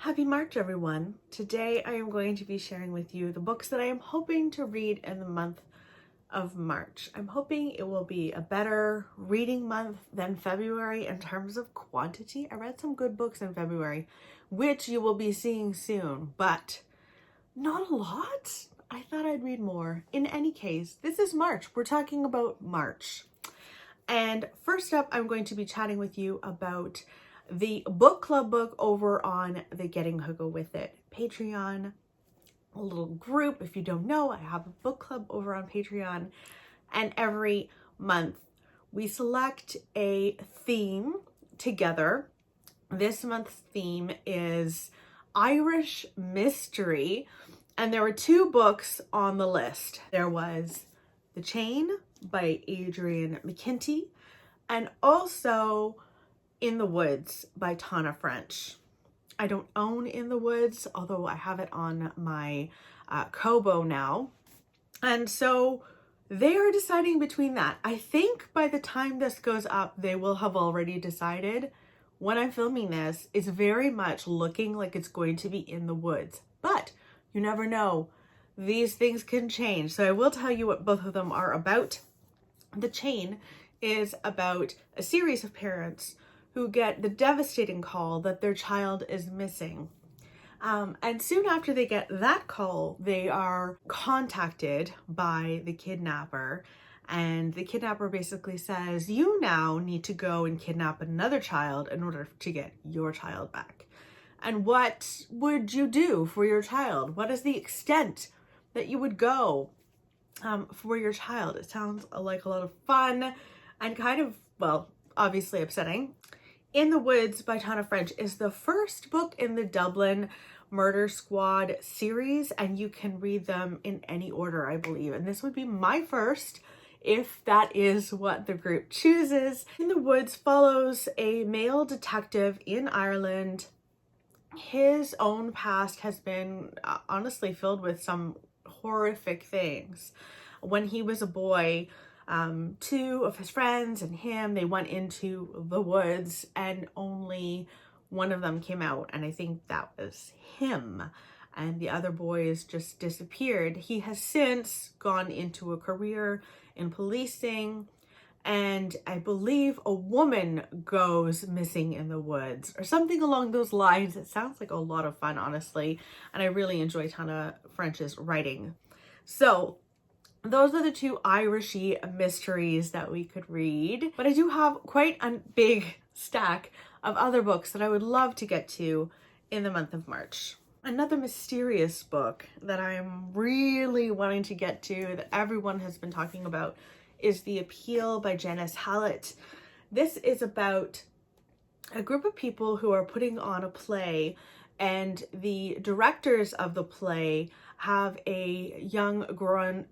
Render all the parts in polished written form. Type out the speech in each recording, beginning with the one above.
Happy March, everyone. Today I am going to be sharing with you the books that I am hoping to read in the month of March. I'm hoping it will be a better reading month than February in terms of quantity. I read some good books in February, which you will be seeing soon, but not a lot. I thought I'd read more. In any case, this is March. We're talking about March. And first up, I'm going to be chatting with you about the book club book over on the Getting Hooga With It Patreon, a little group. If you don't know, I have a book club over on Patreon, and every month we select a theme together. This month's theme is Irish mystery, and there were two books on the list. There was The Chain by Adrian McKinty, and also In the Woods by Tana French. I don't own In the Woods, although I have it on my Kobo now. And so they are deciding between that. I think by the time this goes up, they will have already decided. When I'm filming this, it's very much looking like it's going to be In the Woods, but you never know. These things can change. So I will tell you what both of them are about. The Chain is about a series of parents who get the devastating call that their child is missing. And soon after they get that call, they are contacted by the kidnapper. And the kidnapper basically says, you now need to go and kidnap another child in order to get your child back. And what would you do for your child? What is the extent that you would go for your child? It sounds like a lot of fun and kind of, well, obviously upsetting. In the Woods by Tana French is the first book in the Dublin Murder Squad series, and you can read them in any order, I believe. And this would be my first, if that is what the group chooses. In the Woods follows a male detective in Ireland. His own past has been honestly filled with some horrific things. When he was a boy, two of his friends and him, they went into the woods and only one of them came out, and I think that was him, and the other boys just disappeared. He has since gone into a career in policing, and I believe a woman goes missing in the woods or something along those lines. It sounds like a lot of fun, honestly, and I really enjoy Tana French's writing. So those are the two Irishy mysteries that we could read. But I do have quite a big stack of other books that I would love to get to in the month of March. Another mysterious book that I'm really wanting to get to, that everyone has been talking about, is The Appeal by Janice Hallett. This is about a group of people who are putting on a play, and the directors of the play have a young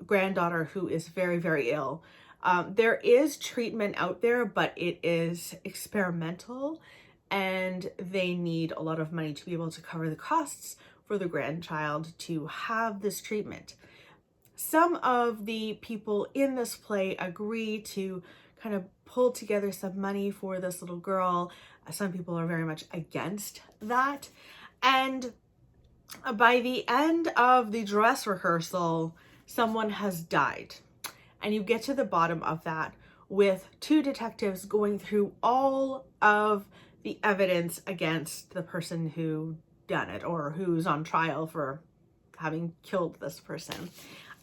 granddaughter who is very, very ill. There is treatment out there, but it is experimental, and they need a lot of money to be able to cover the costs for the grandchild to have this treatment. Some of the people in this play agree to kind of pull together some money for this little girl. Some people are very much against that. And by the end of the dress rehearsal, someone has died. And you get to the bottom of that with two detectives going through all of the evidence against the person who done it, or who's on trial for having killed this person.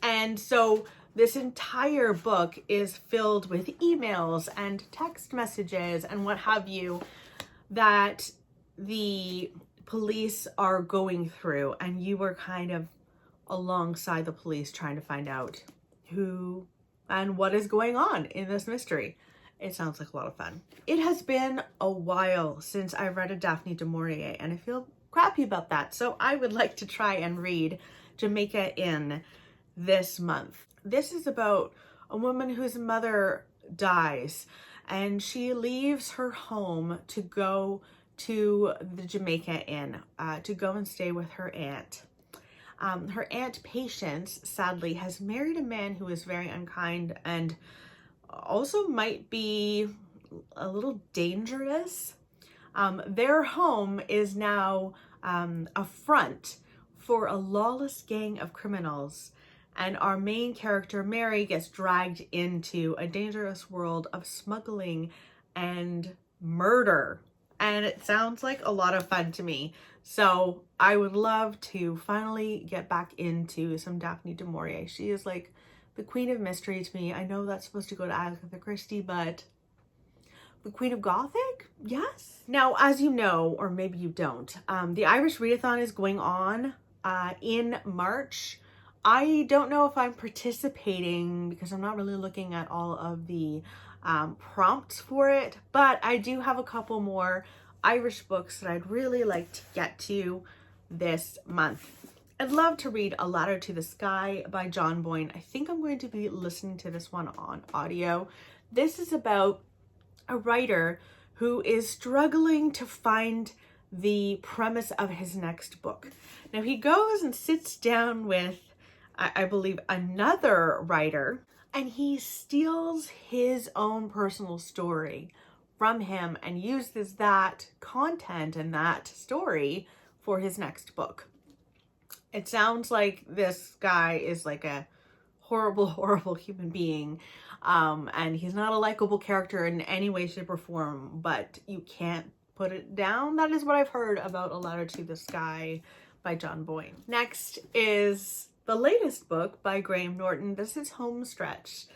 And so this entire book is filled with emails and text messages and what have you that the police are going through, and you were kind of alongside the police trying to find out who and what is going on in this mystery. It sounds like a lot of fun. It has been a while since I read a Daphne du Maurier, and I feel crappy about that. So I would like to try and read Jamaica in this month. This is about a woman whose mother dies, and she leaves her home to go to the Jamaica Inn to go and stay with her aunt. Her aunt Patience, sadly, has married a man who is very unkind and also might be a little dangerous. Their home is now a front for a lawless gang of criminals, and our main character, Mary, gets dragged into a dangerous world of smuggling and murder. And it sounds like a lot of fun to me. So I would love to finally get back into some Daphne du Maurier. She is like the queen of mystery to me. I know that's supposed to go to Agatha Christie, but the Queen of Gothic? Yes. Now, as you know, or maybe you don't, the Irish Readathon is going on in March. I don't know if I'm participating because I'm not really looking at all of the prompts for it, but I do have a couple more Irish books that I'd really like to get to this month. I'd love to read A Ladder to the Sky by John Boyne. I think I'm going to be listening to this one on audio. This is about a writer who is struggling to find the premise of his next book. Now he goes and sits down with, I believe, another writer, and he steals his own personal story from him and uses that content and that story for his next book. It sounds like this guy is like a horrible, horrible human being. And he's not a likable character in any way, shape, or form, but you can't put it down. That is what I've heard about A Ladder to the Sky by John Boyne. Next is the latest book by Graham Norton. This is Homestretch,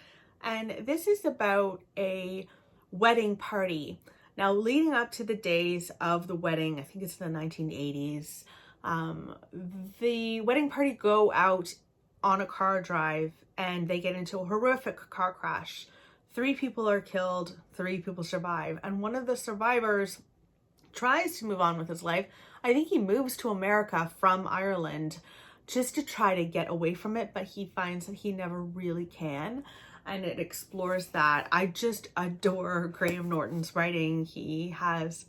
and this is about a wedding party. Now, leading up to the days of the wedding, I think it's the 1980s, the wedding party go out on a car drive and they get into a horrific car crash. 3 people are killed, 3 people survive, and one of the survivors tries to move on with his life. I think he moves to America from Ireland just to try to get away from it, but he finds that he never really can, and it explores that. I just adore Graham Norton's writing. He has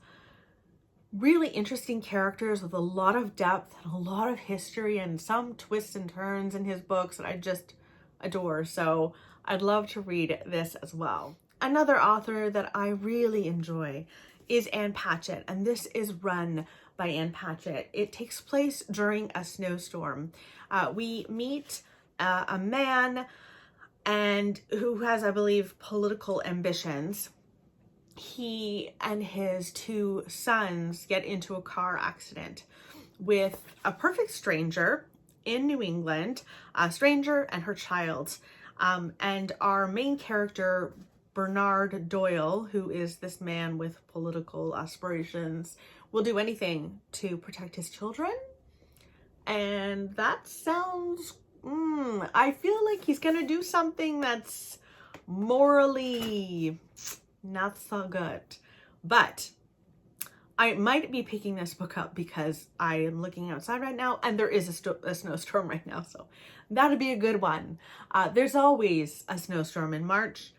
really interesting characters with a lot of depth and a lot of history and some twists and turns in his books that I just adore. So I'd love to read this as well. Another author that I really enjoy is Ann Patchett, and this is Run by Ann Patchett. It takes place during a snowstorm. We meet a man and who has, I believe, political ambitions. He and his 2 sons get into a car accident with a perfect stranger in New England, a stranger and her child. And our main character, Bernard Doyle, who is this man with political aspirations, will do anything to protect his children. And that sounds, I feel like he's gonna do something that's morally not so good. But I might be picking this book up because I am looking outside right now and there is a snowstorm right now, so that'd be a good one. There's always a snowstorm in March.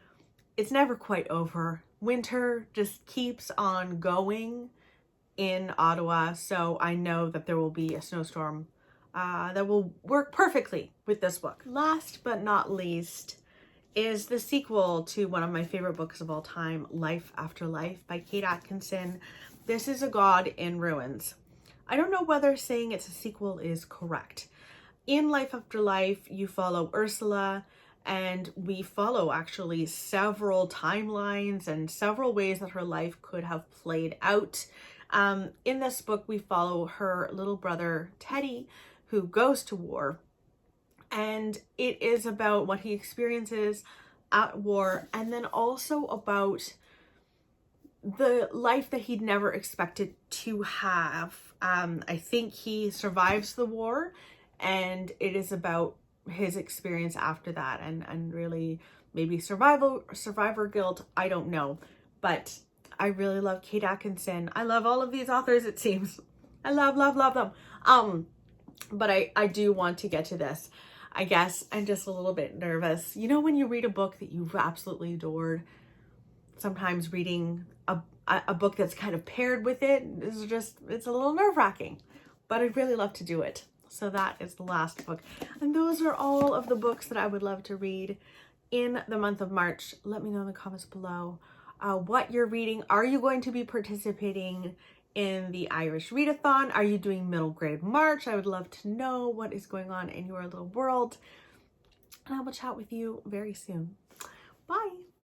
It's never quite over. Winter just keeps on going in Ottawa, so I know that there will be a snowstorm that will work perfectly with this book. Last but not least is the sequel to one of my favorite books of all time, Life After Life by Kate Atkinson. This is A God in Ruins. I don't know whether saying it's a sequel is correct. In Life After Life, you follow Ursula, and we follow actually several timelines and several ways that her life could have played out. In this book, we follow her little brother, Teddy, who goes to war. And it is about what he experiences at war, and then also about the life that he'd never expected to have. I think he survives the war, and it is about his experience after that, and really maybe survivor guilt. I don't know, but I really love Kate Atkinson. I love all of these authors, it seems. I love them. But I do want to get to this. I guess I'm just a little bit nervous. You know, when you read a book that you've absolutely adored, sometimes reading a book that's kind of paired with it is just, it's a little nerve-wracking, but I'd really love to do it. So that is the last book. And those are all of the books that I would love to read in the month of March. Let me know in the comments below what you're reading. Are you going to be participating in the Irish Readathon? Are you doing middle grade March? I would love to know what is going on in your little world. And I will chat with you very soon.